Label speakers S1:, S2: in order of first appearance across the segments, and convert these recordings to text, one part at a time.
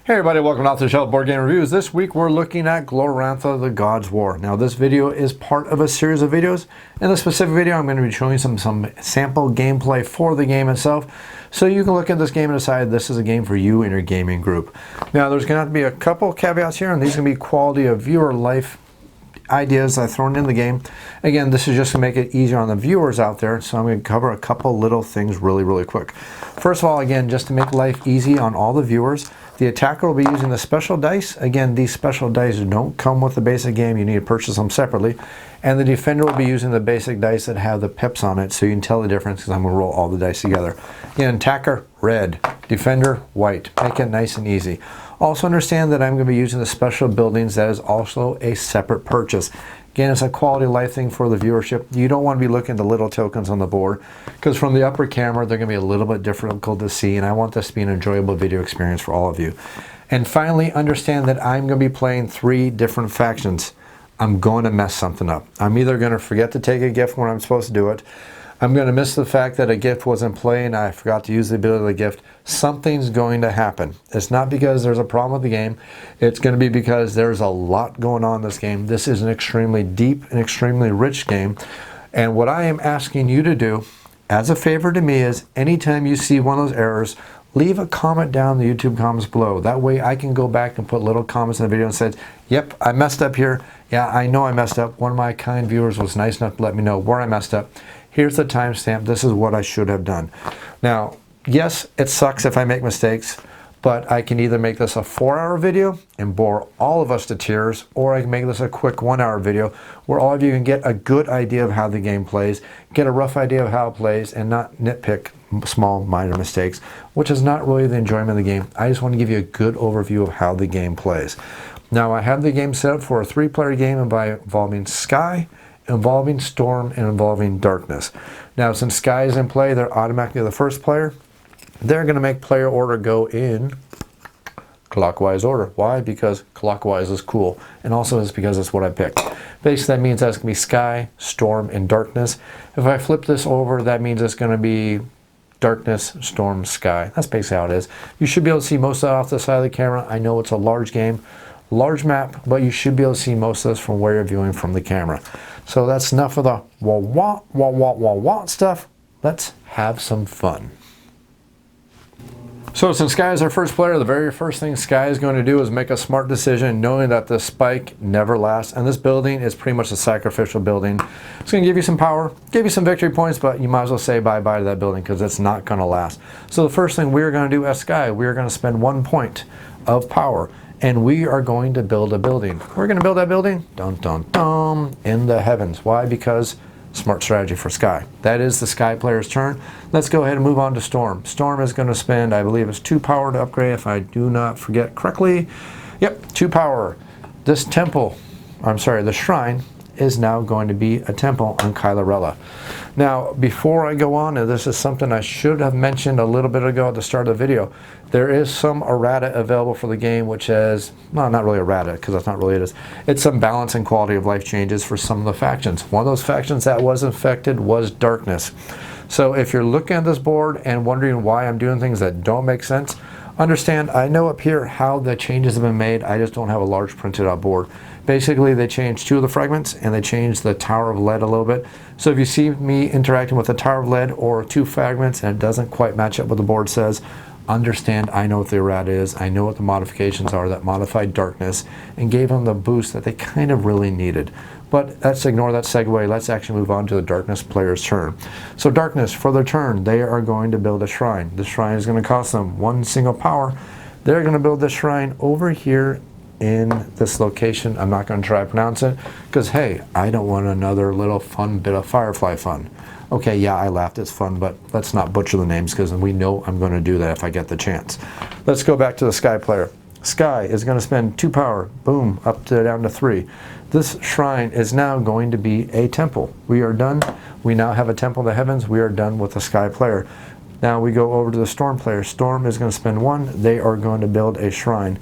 S1: Hey everybody, welcome to the Shelf Board Game Reviews. This week we're looking at Glorantha, the God's War. Now this video is part of a series of videos. In this specific video I'm going to be showing some sample gameplay for the game itself. So you can look at this game and decide this is a game for you and your gaming group. Now there's going to have to be a couple caveats here, and these are going to be quality of viewer life ideas I've thrown in the game. Again, this is just to make it easier on the viewers out there, so I'm going to cover a couple little things really quick. First of all, again, just to make life easy on all the viewers, the attacker will be using the special dice. Again, these special dice don't come with the basic game. You need to purchase them separately. And the defender will be using the basic dice that have the pips on it, so you can tell the difference because I'm going to roll all the dice together. Again, attacker, red. Defender, white. Make it nice and easy. Also understand that I'm going to be using the special buildings. That is also a separate purchase. Again, it's a quality of life thing for the viewership. You don't want to be looking at the little tokens on the board because from the upper camera, they're going to be a little bit difficult to see, and I want this to be an enjoyable video experience for all of you. And finally, understand that I'm going to be playing 3 different factions. I'm going to mess something up. I'm either going to forget to take a gift when I'm supposed to do it. I'm going to miss the fact that a gift was in play and I forgot to use the ability of the gift. Something's going to happen. It's not because there's a problem with the game. It's going to be because there's a lot going on in this game. This is an extremely deep and extremely rich game. And what I am asking you to do, as a favor to me, is anytime you see one of those errors, leave a comment down in the YouTube comments below. That way I can go back and put little comments in the video and say, yep, I messed up here. Yeah, I know I messed up. One of my kind viewers was nice enough to let me know where I messed up. Here's the timestamp. This is what I should have done. Now, yes, it sucks if I make mistakes, but I can either make this a 4-hour video and bore all of us to tears, or I can make this a quick 1-hour video where all of you can get a good idea of how the game plays, get a rough idea of how it plays, and not nitpick small minor mistakes, which is not really the enjoyment of the game. I just want to give you a good overview of how the game plays. Now, I have the game set up for a 3-player game involving Sky, involving Storm, and involving Darkness. Now, since Sky is in play, they're automatically the first player. They're going to make player order go in clockwise order. Why? Because clockwise is cool, and also it's because it's what I picked. Basically, that means that's going to be Sky, Storm, and Darkness. If I flip this over, that means it's going to be Darkness, Storm, Sky. That's basically how it is. You should be able to see most of that off the side of the camera. I know it's a large game, large map, but you should be able to see most of this from where you're viewing from the camera. So that's enough of the wah stuff. Let's have some fun. So since Sky is our first player, the very first thing Sky is going to do is make a smart decision, knowing that the spike never lasts, and this building is pretty much a sacrificial building. It's going to give you some power, give you some victory points, but you might as well say bye-bye to that building because it's not going to last. So the first thing we're going to do as Sky, we are going to spend 1 point of power, and we are going to build a building. We're going to build that building, in the heavens. Why? Because smart strategy for Sky. That is the Sky player's turn. Let's go ahead and move on to Storm. Storm is going to spend, I believe it's 2 power to upgrade, if I do not forget correctly. Yep, 2 power. This temple, the shrine, is now going to be a temple on Kylarella. Now, before I go on, and this is something I should have mentioned a little bit ago at the start of the video, there is some errata available for the game, which is, well, not really errata, because that's not really it is. It's some balance and quality of life changes for some of the factions. One of those factions that was affected was Darkness. So if you're looking at this board and wondering why I'm doing things that don't make sense, understand, I know up here how the changes have been made. I just don't have a large printed out board. Basically, they changed 2 of the fragments, and they changed the Tower of Lead a little bit. So if you see me interacting with the Tower of Lead or 2 fragments and it doesn't quite match up what the board says, understand I know what the errata is. I know what the modifications are that modified Darkness and gave them the boost that they kind of really needed. But let's ignore that segue. Let's actually move on to the Darkness player's turn. So Darkness, for their turn, they are going to build a shrine. The shrine is going to cost them 1 single power. They're going to build this shrine over here in this location. I'm not going to try to pronounce it because, hey, I don't want another little fun bit of Firefly fun. Okay, yeah, I laughed. It's fun, but let's not butcher the names because we know I'm going to do that if I get the chance. Let's go back to the Sky player. Sky is going to spend 2 power, boom, down to 3. This shrine is now going to be a temple. We are done. We now have a temple in the heavens. We are done with the Sky player. Now we go over to the Storm player. Storm is going to spend 1. They are going to build a shrine.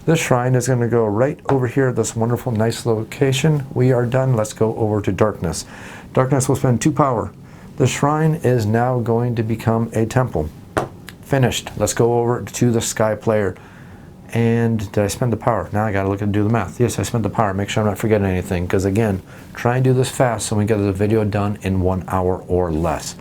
S1: This shrine is going to go right over here at this wonderful, nice location. We are done. Let's go over to Darkness. Darkness will spend 2 power. The shrine is now going to become a temple. Finished. Let's go over to the Sky player. And did I spend the power? Now I got to look and do the math. Yes, I spent the power. Make sure I'm not forgetting anything, because again, try and do this fast so we get the video done in 1 hour or less.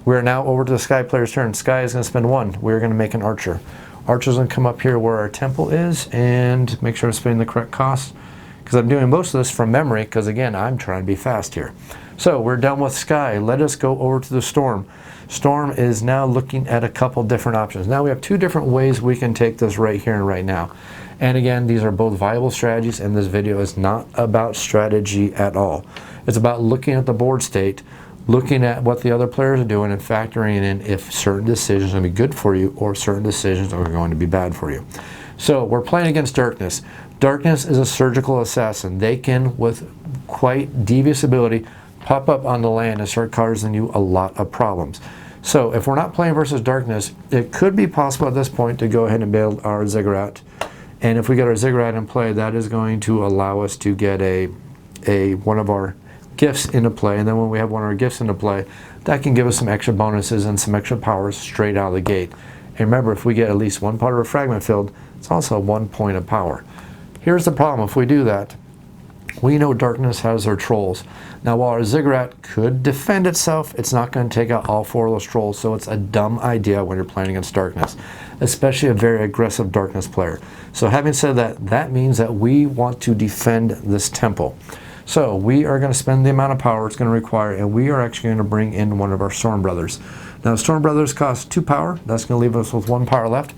S1: We're now over to the Sky player's turn. Sky is going to spend 1. We're going to make an archer. Archer's going to come up here where our temple is and make sure I'm spending the correct cost, because I'm doing most of this from memory, because again, I'm trying to be fast here. So we're done with Sky. Let us go over to the Storm. Storm is now looking at a couple different options. Now we have 2 different ways we can take this right here and right now. And again, these are both viable strategies, and this video is not about strategy at all. It's about looking at the board state, looking at what the other players are doing, and factoring in if certain decisions are going to be good for you or certain decisions are going to be bad for you. So we're playing against Darkness. Darkness is a surgical assassin. They can, with quite devious ability, pop up on the land and start causing you a lot of problems. So if we're not playing versus Darkness, it could be possible at this point to go ahead and build our Ziggurat. And if we get our Ziggurat in play, that is going to allow us to get one of our gifts into play. And then when we have one of our gifts into play, that can give us some extra bonuses and some extra powers straight out of the gate. And remember, if we get at least 1 part of a fragment field, it's also 1 point of power. Here's the problem. If we do that, we know Darkness has their trolls. Now, while our Ziggurat could defend itself, it's not going to take out all 4 of those trolls, so it's a dumb idea when you're playing against Darkness, especially a very aggressive Darkness player. So having said that, that means that we want to defend this temple. So we are going to spend the amount of power it's going to require, and we are actually going to bring in one of our Storm Brothers. Now, Storm Brothers cost 2 power. That's going to leave us with 1 power left.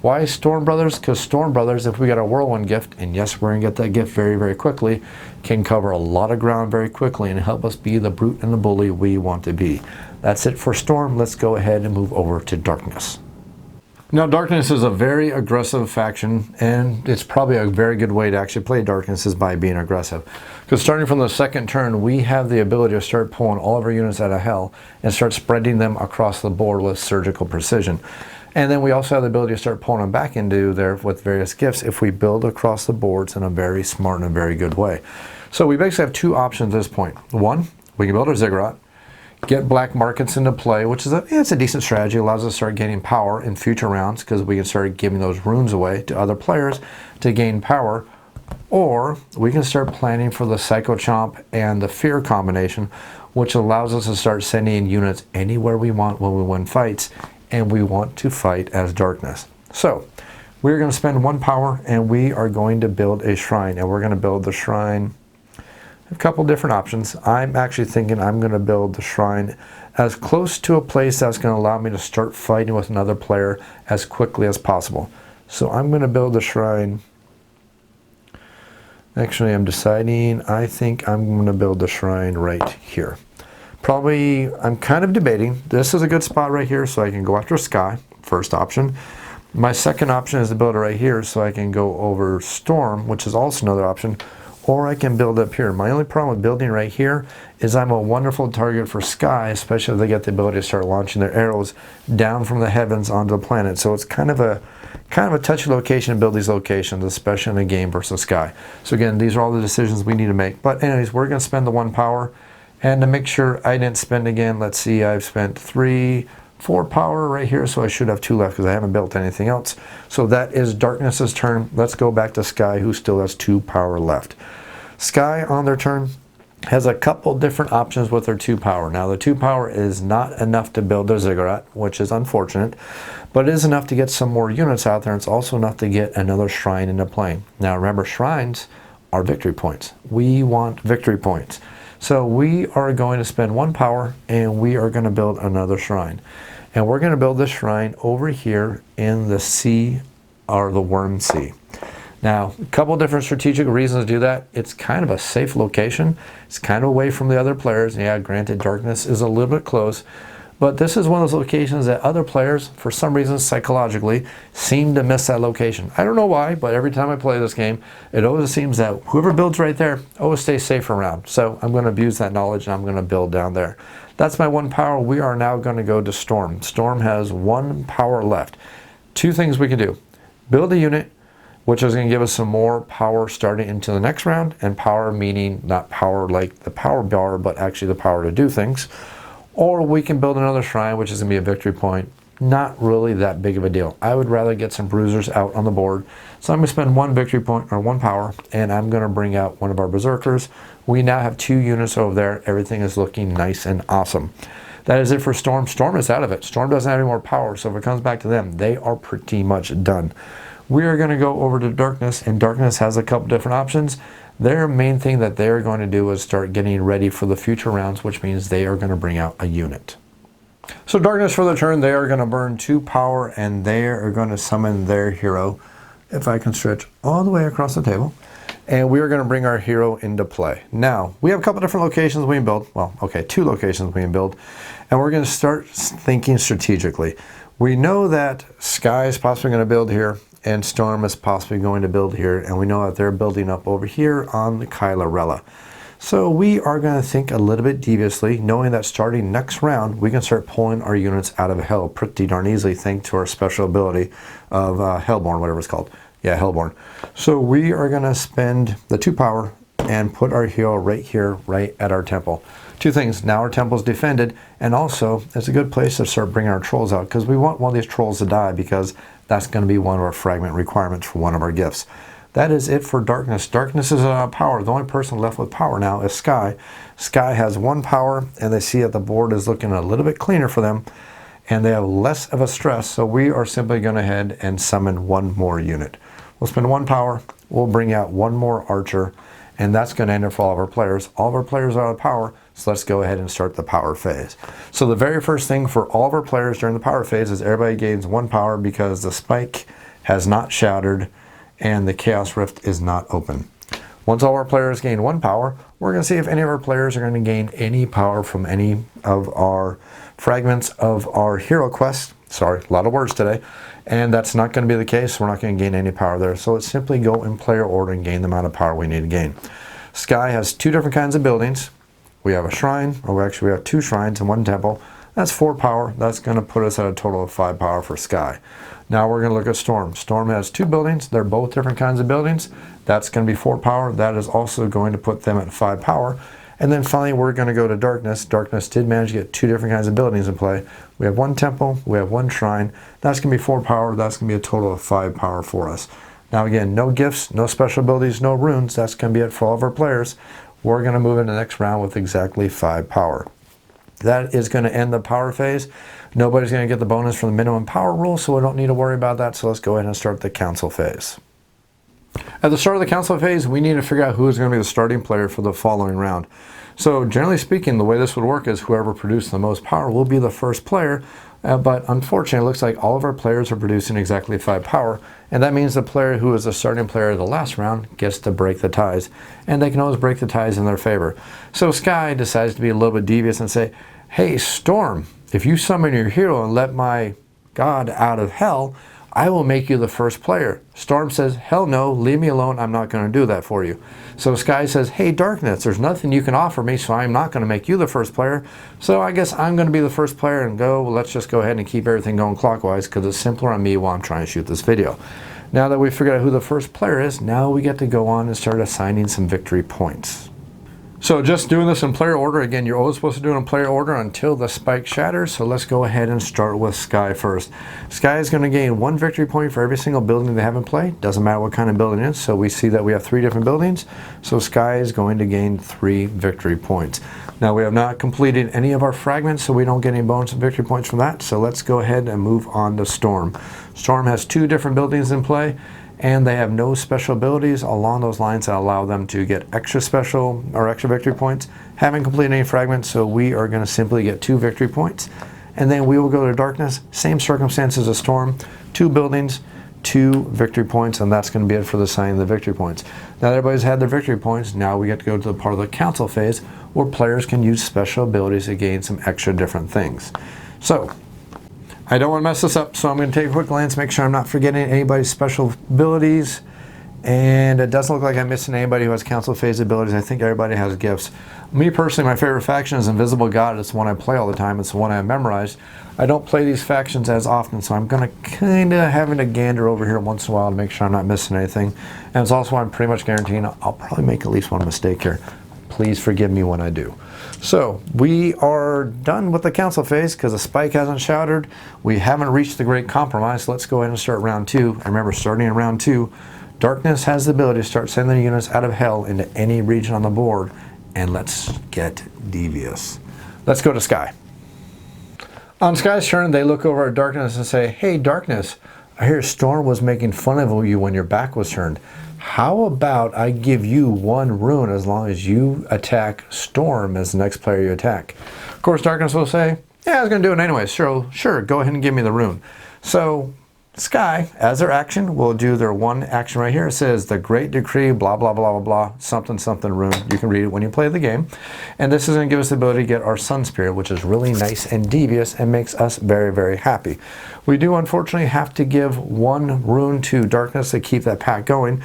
S1: Why Storm Brothers? Because Storm Brothers, if we get a Whirlwind gift, and yes, we're going to get that gift very, very quickly, can cover a lot of ground very quickly and help us be the brute and the bully we want to be. That's it for Storm. Let's go ahead and move over to Darkness. Now, Darkness is a very aggressive faction, and it's probably a very good way to actually play Darkness is by being aggressive. Because starting from the second turn, we have the ability to start pulling all of our units out of hell and start spreading them across the board with surgical precision. And then we also have the ability to start pulling them back into there with various gifts if we build across the boards in a very smart and a very good way. So we basically have 2 options at this point. 1, we can build our Ziggurat, get black markets into play, which is it's a decent strategy. It allows us to start gaining power in future rounds because we can start giving those runes away to other players to gain power. Or we can start planning for the Psycho Chomp and the Fear combination, which allows us to start sending in units anywhere we want when we win fights, and we want to fight as Darkness. So we're going to spend 1 power, and we are going to build a shrine, and we're going to build the shrine a couple different options. I'm actually thinking I'm going to build the shrine as close to a place that's going to allow me to start fighting with another player as quickly as possible. So I'm going to build the shrine. Actually, I'm deciding, I think I'm going to build the shrine right here. Probably, I'm kind of debating. This is a good spot right here, so I can go after Sky, first option. My second option is to build it right here, so I can go over Storm, which is also another option, or I can build up here. My only problem with building right here is I'm a wonderful target for Sky, especially if they get the ability to start launching their arrows down from the heavens onto the planet. So it's kind of a touchy location to build these locations, especially in a game versus Sky. So again, these are all the decisions we need to make. But anyways, we're going to spend the 1 power. And to make sure I didn't spend again, let's see, I've spent 4 power right here, so I should have 2 left because I haven't built anything else. So that is Darkness's turn. Let's go back to Sky, who still has 2 power left. Sky, on their turn, has a couple different options with their 2 power. Now, the 2 power is not enough to build their Ziggurat, which is unfortunate, but it is enough to get some more units out there, and it's also enough to get another shrine into play. Now, remember, shrines are victory points. We want victory points. So we are going to spend 1 power, and we are going to build another shrine. And we're going to build this shrine over here in the sea, or the Worm Sea. Now, a couple different strategic reasons to do that. It's kind of a safe location. It's kind of away from the other players. Yeah, granted, Darkness is a little bit close. But this is one of those locations that other players, for some reason psychologically, seem to miss that location. I don't know why, but every time I play this game, it always seems that whoever builds right there always stays safe around. So I'm going to abuse that knowledge, and I'm going to build down there. That's my 1 power. We are now going to go to Storm. Storm has 1 power left. 2 things we can do. Build a unit, which is going to give us some more power starting into the next round, and power meaning not power like the power bar, but actually the power to do things. Or we can build another shrine, which is going to be a victory point, not really that big of a deal. I would rather get some bruisers out on the board. So I'm going to spend 1 victory point or 1 power, and I'm going to bring out one of our berserkers. We now have 2 units over there. Everything is looking nice and awesome. That is it for Storm. Storm is out of it. Storm doesn't have any more power, so if it comes back to them, they are pretty much done. We are going to go over to Darkness, and Darkness has a couple different options. Their main thing that they are going to do is start getting ready for the future rounds, which means they are going to bring out a unit. So Darkness for the turn, they are going to burn 2 power, and they are going to summon their hero, if I can stretch all the way across the table. And we are going to bring our hero into play. Now, we have a couple different locations we can build. Well, okay, 2 locations we can build. And we're going to start thinking strategically. We know that Sky is possibly going to build here, and Storm is possibly going to build here. And we know that they're building up over here on the Kylarella. So we are going to think a little bit deviously, knowing that starting next round, we can start pulling our units out of hell pretty darn easily, thanks to our special ability of Hellborn, whatever it's called. Yeah, Hellborn. So we are going to spend the 2 power and put our hero right here, right at our temple. 2 things. Now our temple is defended, and also it's a good place to start bringing our trolls out, because we want one of these trolls to die, because that's going to be one of our fragment requirements for one of our gifts. That is it for Darkness. Darkness is power. The only person left with power now is Sky. Sky has 1 power, and they see that the board is looking a little bit cleaner for them, and they have less of a stress, so we are simply going to head and summon 1 more unit. We'll spend 1 power, we'll bring out 1 more archer, and that's going to end it for all of our players. All of our players are out of power, so let's go ahead and start the power phase. So the very first thing for all of our players during the power phase is everybody gains 1 power, because the spike has not shattered and the Chaos Rift is not open. Once all our players gain 1 power, we're going to see if any of our players are going to gain any power from any of our fragments of our hero quest. Sorry, a lot of words today. And that's not going to be the case. We're not going to gain any power there. So let's simply go in player order and gain the amount of power we need to gain. Sky has 2 different kinds of buildings. We have a shrine, or actually we have 2 shrines and 1 temple. That's 4 power. That's going to put us at a total of 5 power for Sky. Now we're going to look at Storm. Storm has 2 buildings. They're both different kinds of buildings. That's going to be 4 power. That is also going to put them at 5 power. And then finally, we're going to go to Darkness. Darkness did manage to get 2 different kinds of buildings in play. We have 1 temple. We have 1 shrine. That's going to be 4 power. That's going to be a total of 5 power for us. Now again, no gifts, no special abilities, no runes. That's going to be it for all of our players. We're going to move into the next round with exactly 5 power. That is going to end the power phase. Nobody's going to get the bonus from the minimum power rule, so we don't need to worry about that. So let's go ahead and start the council phase. At the start of the council phase, we need to figure out who is going to be the starting player for the following round. So generally speaking, the way this would work is whoever produced the most power will be the first player. But unfortunately, it looks like all of our players are producing exactly 5 power. And that means the player who is the starting player of the last round gets to break the ties. And they can always break the ties in their favor. So Sky decides to be a little bit devious and say, hey, Storm, if you summon your hero and let my god out of hell, I will make you the first player. Storm says, hell no, leave me alone, I'm not going to do that for you. So Sky says, hey Darkness, there's nothing you can offer me, so I'm not going to make you the first player. So I guess I'm going to be the first player and go, well, let's just go ahead and keep everything going clockwise, because it's simpler on me while I'm trying to shoot this video. Now that we figured out who the first player is, now we get to go on and start assigning some victory points. So just doing this in player order, again, you're always supposed to do it in player order until the spike shatters. So let's go ahead and start with Sky first. Sky is going to gain 1 victory point for every single building they have in play. Doesn't matter what kind of building it is. So we see that we have 3 different buildings. So Sky is going to gain 3 victory points. Now we have not completed any of our fragments, so we don't get any bonus victory points from that. So let's go ahead and move on to Storm. Storm has 2 different buildings in play, and they have no special abilities along those lines that allow them to get extra special or extra victory points. Haven't completed any fragments, so we are going to simply get 2 victory points. And then we will go to Darkness, same circumstances as Storm, 2 buildings, 2 victory points, and that's going to be it for the signing of the victory points. Now that everybody's had their victory points, now we get to go to the part of the council phase where players can use special abilities to gain some extra different things. So I don't want to mess this up, so I'm going to take a quick glance, make sure I'm not forgetting anybody's special abilities. And it doesn't look like I'm missing anybody who has council phase abilities. I think everybody has gifts. Me personally, my favorite faction is Invisible God. It's the one I play all the time. It's the one I memorized. I don't play these factions as often, so I'm going to kind of having to gander over here once in a while to make sure I'm not missing anything. And it's also why I'm pretty much guaranteeing I'll probably make at least one mistake here. Please forgive me when I do. So we are done with the council phase because the spike hasn't shattered. We haven't reached the great compromise. Let's go ahead and start round 2. And remember, starting in round 2, darkness has the ability to start sending units out of hell into any region on the board. And let's get devious. Let's go to Sky. On Sky's turn, they look over at Darkness and say, hey, Darkness, I hear Storm was making fun of you when your back was turned. How about I give you 1 rune as long as you attack Storm as the next player you attack? Of course, Darkness will say, yeah, I was going to do it anyway. Sure, go ahead and give me the rune. So Sky, as their action, will do their 1 action right here. It says the Great Decree, blah, blah, blah, blah, blah, something, something rune. You can read it when you play the game. And this is going to give us the ability to get our Sun Spirit, which is really nice and devious and makes us very, very happy. We do, unfortunately, have to give 1 rune to Darkness to keep that pack going.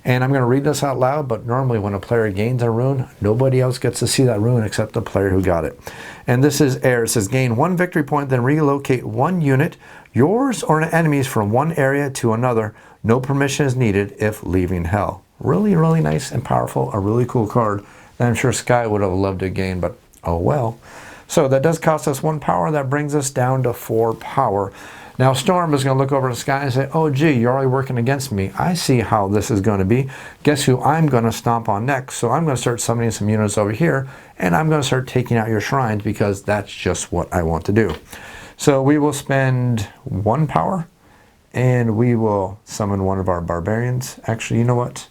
S1: And I'm going to read this out loud, but normally when a player gains a rune, nobody else gets to see that rune except the player who got it. And this is air. It says gain 1 victory point, then relocate 1 unit, yours or an enemy's, from 1 area to another. No permission is needed if leaving hell. Really, really nice and powerful. A really cool card that I'm sure Sky would have loved to gain, but oh well. So that does cost us 1 power. That brings us down to 4 power. Now Storm is going to look over to Sky and say, oh gee, you're already working against me. I see how this is going to be. Guess who I'm going to stomp on next? So I'm going to start summoning some units over here, and I'm going to start taking out your shrines because that's just what I want to do. So we will spend 1 power, and we will summon one of our barbarians. Actually, you know what?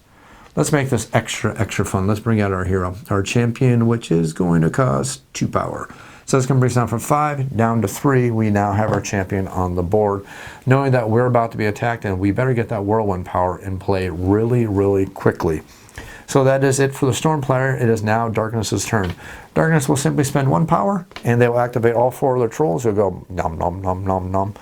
S1: Let's make this extra fun. Let's bring out our hero, our champion, which is going to cost 2 power. So it's going to bring us down from 5 down to 3. We now have our champion on the board, knowing that we're about to be attacked, and we better get that whirlwind power in play really, really quickly. So that is it for the Storm player. It is now Darkness's turn. Darkness will simply spend 1 power, and they will activate all 4 of their trolls. They'll go nom nom nom nom nom,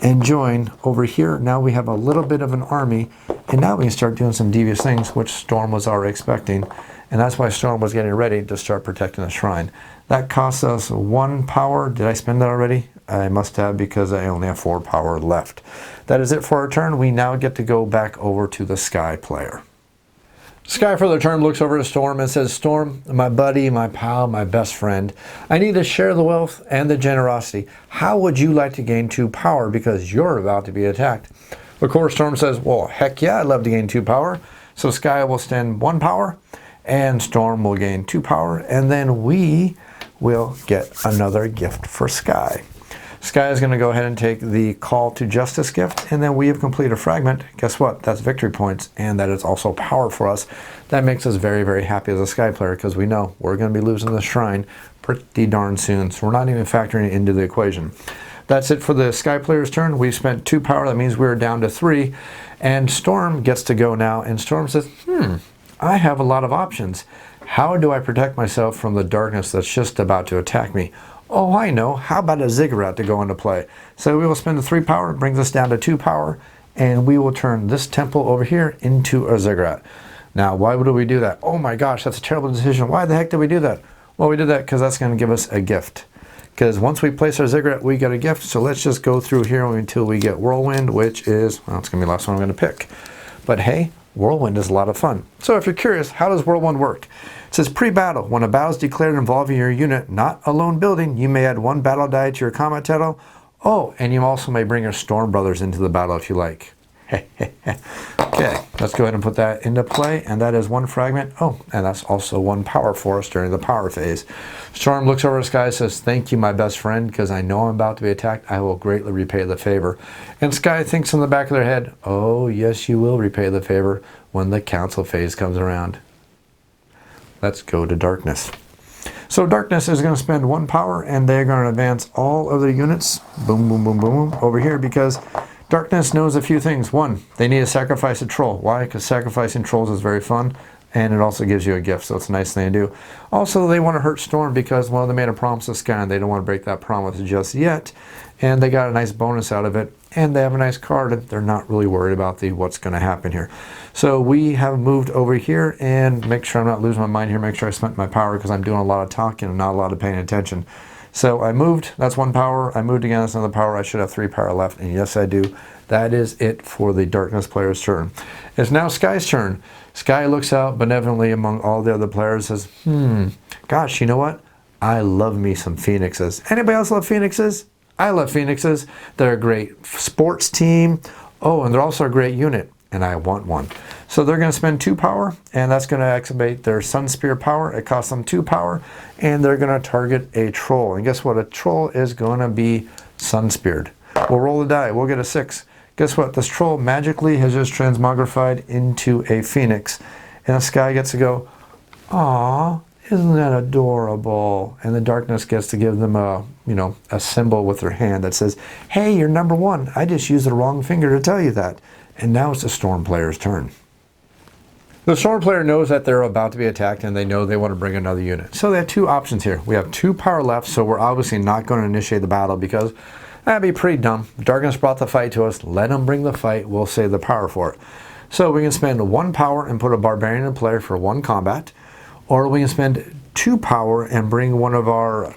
S1: and join over here. Now we have a little bit of an army, and now we can start doing some devious things, which Storm was already expecting. And that's why Storm was getting ready to start protecting the shrine. That costs us 1 power. Did I spend that already? I must have, because I only have 4 power left. That is it for our turn. We now get to go back over to the Sky player. Sky for their turn looks over to Storm and says, Storm, my buddy, my pal, my best friend, I need to share the wealth and the generosity. How would you like to gain 2 power because you're about to be attacked? Of course, Storm says, well, heck yeah, I'd love to gain 2 power. So Sky will spend 1 power, and Storm will gain 2 power, and then we will get another gift for Sky. Sky is going to go ahead and take the Call to Justice gift, and then we have completed a fragment. Guess what? That's victory points, and that is also power for us. That makes us very, very happy as a Sky player, because we know we're going to be losing the shrine pretty darn soon, so we're not even factoring it into the equation. That's it for the Sky player's turn. We spent 2 power. That means we're down to 3, and Storm gets to go now, and Storm says, I have a lot of options. How do I protect myself from the darkness that's just about to attack me? Oh, I know. How about a ziggurat to go into play? So we will spend the 3 power, brings us down to 2 power, and we will turn this temple over here into a ziggurat. Now, why would we do that? Oh my gosh, that's a terrible decision. Why the heck did we do that? Well, we did that because that's going to give us a gift. Because once we place our ziggurat, we get a gift. So let's just go through here until we get Whirlwind, which is, well, it's going to be the last one I'm going to pick. But hey, Whirlwind is a lot of fun. So if you're curious, how does Whirlwind work? It says pre-battle. When a battle is declared involving your unit, not a lone building, you may add 1 battle die to your combat title. Oh, and you also may bring your Storm Brothers into the battle if you like. Okay, let's go ahead and put that into play, and that is 1 fragment. Oh, and that's also 1 power for us during the power phase. Storm looks over at Sky and says, thank you, my best friend, because I know I'm about to be attacked. I will greatly repay the favor. And Sky thinks in the back of their head, oh, yes, you will repay the favor when the council phase comes around. Let's go to Darkness. So Darkness is going to spend 1 power, and they're going to advance all of their units, boom, boom, boom, boom, over here, because Darkness knows a few things. 1, they need to sacrifice a troll. Why? Because sacrificing trolls is very fun, and it also gives you a gift, so it's a nice thing to do. Also, they want to hurt Storm because, well, they made a promise to Sky, and they don't want to break that promise just yet, and they got a nice bonus out of it, and they have a nice card, and they're not really worried about what's going to happen here. So we have moved over here, and make sure I'm not losing my mind here, make sure I spent my power, because I'm doing a lot of talking and not a lot of paying attention. So I moved, that's 1 power. I moved again, that's another power. I should have 3 power left, and yes I do. That is it for the darkness player's turn. It's now Sky's turn. Sky looks out benevolently among all the other players and says, gosh, you know what? I love me some Phoenixes. Anybody else love Phoenixes? I love Phoenixes. They're a great sports team. Oh, and they're also a great unit, and I want one. So they're going to spend 2 power, and that's going to activate their Sun Spear power. It costs them 2 power, and they're going to target a troll. And guess what? A troll is going to be Sun Speared. We'll roll the die. We'll get a 6. Guess what? This troll magically has just transmogrified into a phoenix. And the Sky gets to go, "Aw, isn't that adorable?" And the darkness gets to give them a, a symbol with their hand that says, "Hey, you're number 1. I just used the wrong finger to tell you that." And now it's the Storm player's turn. The Storm player knows that they're about to be attacked, and they know they want to bring another unit. So they have 2 options here. We have 2 power left, so we're obviously not going to initiate the battle because that'd be pretty dumb. Darkness brought the fight to us. Let them bring the fight. We'll save the power for it. So we can spend 1 power and put a barbarian in play for 1 combat. Or we can spend 2 power and bring one of our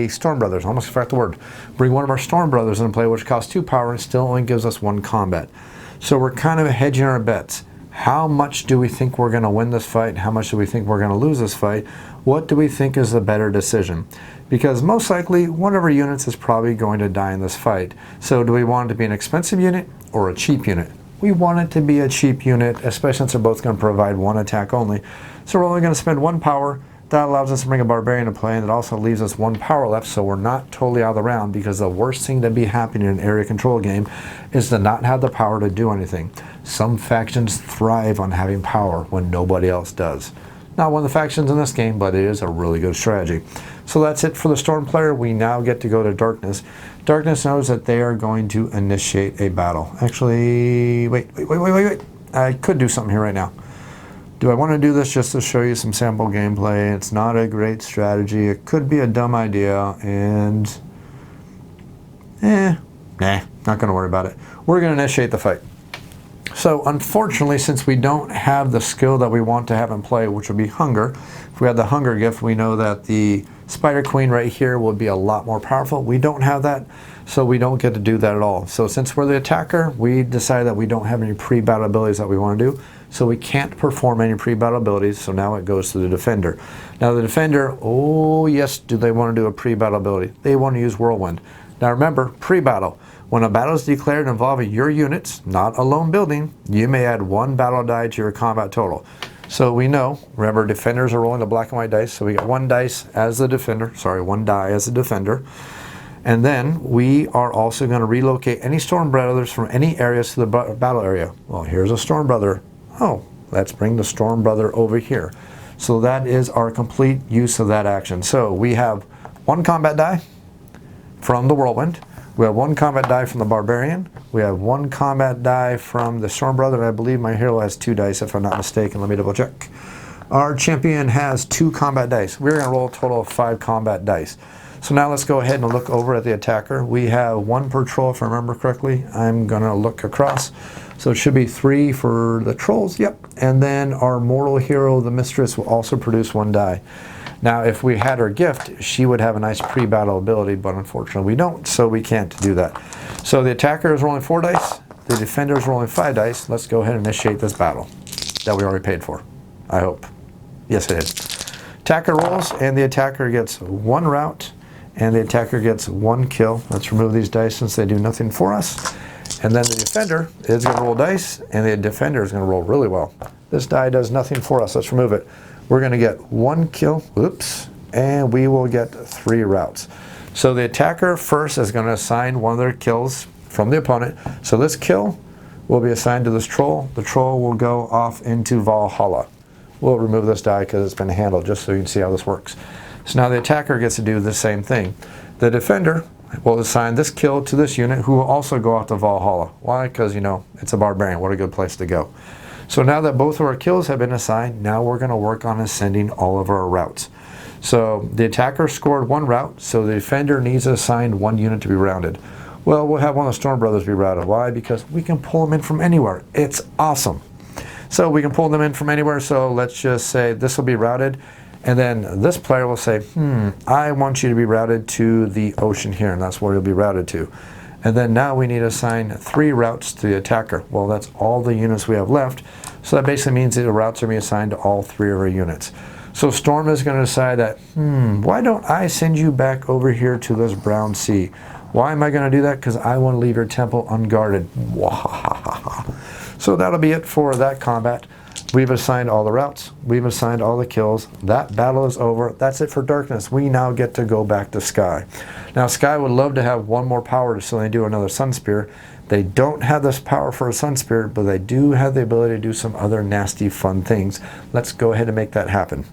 S1: Storm Brothers. I almost forgot the word. Bring one of our Storm Brothers in play, which costs 2 power and still only gives us 1 combat. So we're kind of hedging our bets. How much do we think we're going to win this fight? How much do we think we're going to lose this fight? What do we think is the better decision? Because most likely, one of our units is probably going to die in this fight. So do we want it to be an expensive unit or a cheap unit? We want it to be a cheap unit, especially since they're both going to provide 1 attack only. So we're only going to spend 1 power. That allows us to bring a barbarian to play, and it also leaves us 1 power left, so we're not totally out of the round, because the worst thing to be happening in an area control game is to not have the power to do anything. Some factions thrive on having power when nobody else does. Not one of the factions in this game, but it is a really good strategy. So that's it for the Storm player. We now get to go to Darkness. Darkness knows that they are going to initiate a battle. Actually, wait. I could do something here right now. Do I want to do this just to show you some sample gameplay? It's not a great strategy. It could be a dumb idea, and not going to worry about it. We're going to initiate the fight. So unfortunately, since we don't have the skill that we want to have in play, which would be Hunger, if we had the Hunger gift, we know that the Spider Queen right here will be a lot more powerful. We don't have that, so we don't get to do that at all. So since we're the attacker, we decided that we don't have any pre-battle abilities that we want to do, so we can't perform any pre-battle abilities, so now it goes to the Defender. Now the Defender, oh yes, do they want to do a pre-battle ability? They want to use Whirlwind. Now remember, pre-battle. When a battle is declared involving your units, not a lone building, you may add 1 battle die to your combat total. So we know, remember, defenders are rolling the black and white dice, so we got 1 dice as the defender, 1 die as the defender. And then we are also going to relocate any Storm Brothers from any areas to the battle area. Well, here's a Storm Brother. Oh, let's bring the Storm Brother over here. So that is our complete use of that action. So we have 1 combat die from the Whirlwind. We have 1 combat die from the Barbarian. We have 1 combat die from the Storm Brother. And I believe my hero has 2 dice, if I'm not mistaken. Let me double check. Our champion has 2 combat dice. We're going to roll a total of 5 combat dice. So now let's go ahead and look over at the attacker. We have 1 per troll, if I remember correctly. I'm going to look across. So it should be 3 for the trolls. Yep. And then our mortal hero, the Mistress, will also produce 1 die. Now, if we had her gift, she would have a nice pre-battle ability, but unfortunately we don't, so we can't do that. So the attacker is rolling 4 dice, the defender is rolling 5 dice. Let's go ahead and initiate this battle that we already paid for, I hope. Yes, it is. Attacker rolls, and the attacker gets 1 rout, and the attacker gets 1 kill. Let's remove these dice since they do nothing for us. And then the defender is going to roll dice, and the defender is going to roll really well. This die does nothing for us. Let's remove it. We're going to get 1 kill, and we will get 3 routs. So the attacker first is going to assign one of their kills from the opponent. So this kill will be assigned to this troll. The troll will go off into Valhalla. We'll remove this die because it's been handled, just so you can see how this works. So now the attacker gets to do the same thing. The defender will assign this kill to this unit, who will also go off to Valhalla. Why? Because, it's a barbarian. What a good place to go. So now that both of our kills have been assigned, now we're going to work on ascending all of our routes. So the attacker scored 1 route, so the defender needs to assign 1 unit to be rounded. Well, we'll have one of the Storm Brothers be routed. Why? Because we can pull them in from anywhere. It's awesome. So we can pull them in from anywhere, so let's just say this will be routed, And then this player will say, I want you to be routed to the ocean here, and that's where you'll be routed to. And then now we need to assign 3 routes to the attacker. Well, that's all the units we have left. So that basically means that the routes are being assigned to all 3 of our units. So Storm is going to decide that, why don't I send you back over here to this brown sea? Why am I going to do that? Because I want to leave your temple unguarded. So that'll be it for that combat. We've assigned all the routes. We've assigned all the kills. That battle is over. That's it for Darkness. We now get to go back to Sky. Now Sky would love to have 1 more power so they do another Sun Spear. They don't have this power for a Sun Spear, but they do have the ability to do some other nasty fun things. Let's go ahead and make that happen.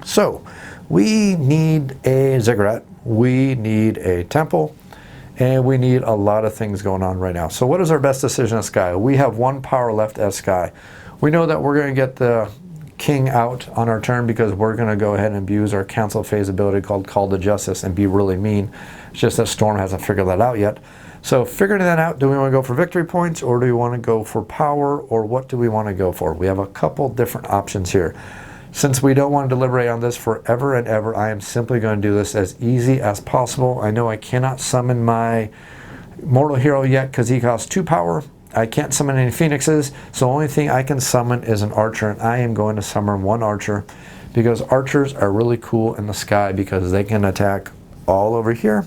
S1: So we need a ziggurat. We need a temple. And we need a lot of things going on right now. So what is our best decision as Sky? We have 1 power left as Sky. We know that we're going to get the king out on our turn because we're going to go ahead and abuse our council phase ability called Call to Justice and be really mean. It's just that Storm hasn't figured that out yet. So figuring that out, do we want to go for victory points or do we want to go for power, or what do we want to go for? We have a couple different options here. Since we don't want to deliberate on this forever and ever, I am simply going to do this as easy as possible. I know I cannot summon my mortal hero yet because he costs 2 power. I can't summon any phoenixes, so the only thing I can summon is an archer, and I am going to summon 1 archer because archers are really cool in the Sky because they can attack all over here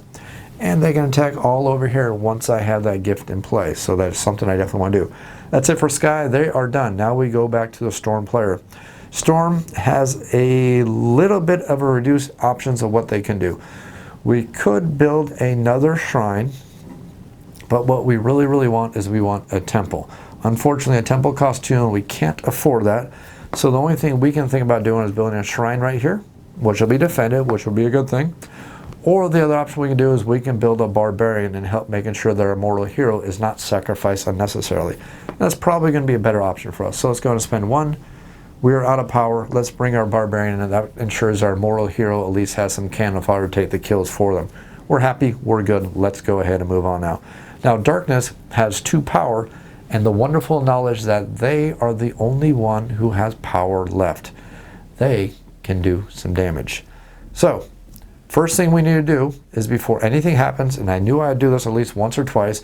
S1: and they can attack all over here once I have that gift in place. So that's something I definitely want to do. That's it for Sky. They are done. Now we go back to the Storm player. Storm has a little bit of a reduced options of what they can do. We could build another shrine, but what we really want is we want a temple. Unfortunately, a temple costs 2 and we can't afford that. So the only thing we can think about doing is building a shrine right here, which will be defended, which will be a good thing. Or the other option we can do is we can build a barbarian and help making sure that our mortal hero is not sacrificed unnecessarily. That's probably going to be a better option for us. So let's go and spend 1. We are out of power. Let's bring our barbarian, and that ensures our mortal hero at least has some cannon fodder to take the kills for them. We're happy. We're good. Let's go ahead and move on now. Now Darkness has 2 power and the wonderful knowledge that they are the only one who has power left. They can do some damage. So first thing we need to do is, before anything happens, and I knew I'd do this at least once or twice,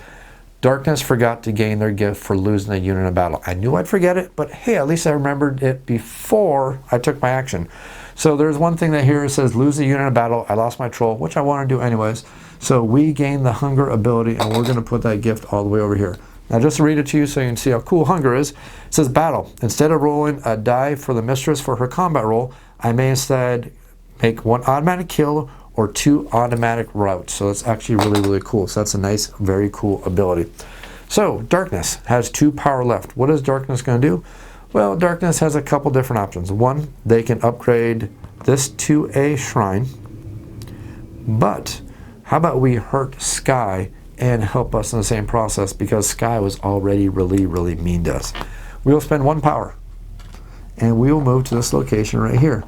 S1: Darkness forgot to gain their gift for losing a unit in battle. I knew I'd forget it, but hey, at least I remembered it before I took my action. So there's one thing that here says lose a unit in battle. I lost my troll, which I want to do anyways. So we gain the hunger ability, and we're going to put that gift all the way over here. Now just to read it to you so you can see how cool hunger is. It says battle. Instead of rolling a die for the mistress for her combat roll, I may instead make 1 automatic kill or 2 automatic routes. So it's actually really cool. So that's a nice, very cool ability. So Darkness has 2 power left. What is Darkness going to do? Well, Darkness has a couple different options. 1, they can upgrade this to a shrine. But how about we hurt Sky and help us in the same process, because Sky was already really mean to us. We'll spend 1 power and we will move to this location right here,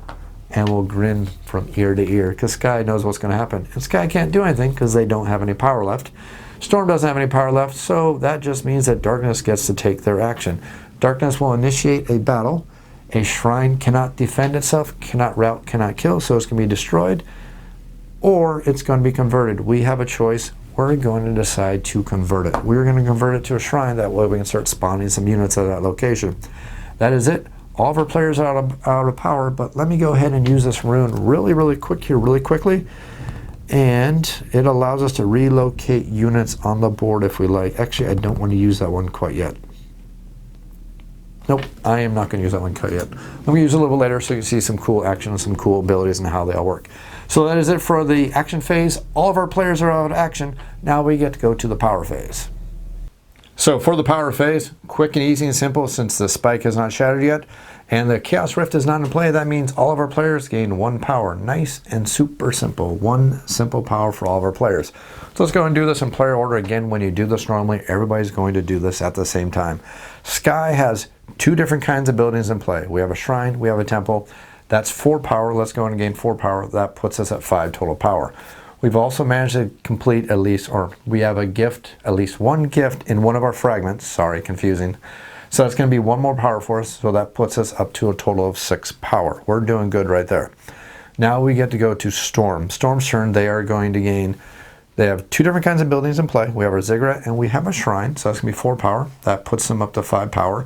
S1: and we'll grin from ear to ear because Sky knows what's going to happen. And Sky can't do anything because they don't have any power left. Storm doesn't have any power left, so that just means that Darkness gets to take their action. Darkness will initiate a battle. A shrine cannot defend itself, cannot rout, cannot kill, so it's going to be destroyed, or it's going to be converted. We have a choice. We're going to decide to convert it. We're going to convert it to a shrine. That way we can start spawning some units at that location. That is it. All of our players are out of power, but let me go ahead and use this rune really quick here, really quickly. And it allows us to relocate units on the board if we like. Actually, I don't want to use that one quite yet. Nope, I am not going to use that one quite yet. I'm going to use it a little bit later so you can see some cool action and some cool abilities and how they all work. So that is it for the action phase. All of our players are out of action. Now we get to go to the power phase. So for the power phase, quick and easy and simple, since the spike is not shattered yet and the Chaos Rift is not in play, that means all of our players gain 1 power. Nice and super simple. 1 simple power for all of our players. So let's go and do this in player order. Again, when you do this normally, everybody's going to do this at the same time. Sky has 2 different kinds of buildings in play. We have a shrine, we have a temple. That's 4 power. Let's go and gain 4 power. That puts us at 5 total power. We've also managed to complete at least, or we have a gift, at least 1 gift in one of our fragments. Sorry, confusing. So it's going to be 1 more power for us. So that puts us up to a total of 6 power. We're doing good right there. Now we get to go to Storm. Storm's turn, they are going to gain, they have 2 different kinds of buildings in play. We have our ziggurat and we have a shrine, so that's going to be 4 power. That puts them up to 5 power.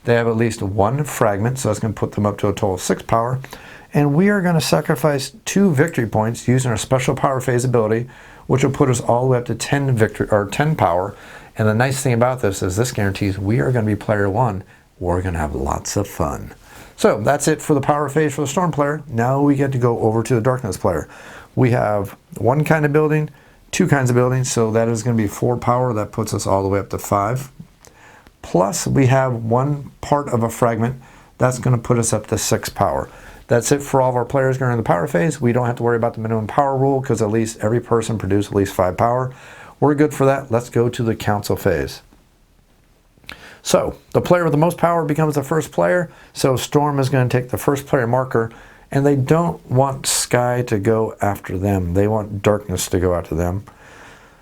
S1: They have at least 1 fragment, so that's going to put them up to a total of 6 power. And we are going to sacrifice 2 victory points using our special power phase ability, which will put us all the way up to 10 victory or 10 power. And the nice thing about this is this guarantees we are going to be player 1. We're going to have lots of fun. So that's it for the power phase for the Storm player. Now we get to go over to the Darkness player. We have 1 kind of building, 2 kinds of buildings, so that is going to be 4 power. That puts us all the way up to 5. Plus we have 1 part of a fragment. That's going to put us up to 6 power. That's it for all of our players during the power phase. We don't have to worry about the minimum power rule because at least every person produced at least 5 power. We're good for that. Let's go to the council phase. So the player with the most power becomes the first player. So Storm is going to take the first player marker, and they don't want Sky to go after them. They want Darkness to go after them.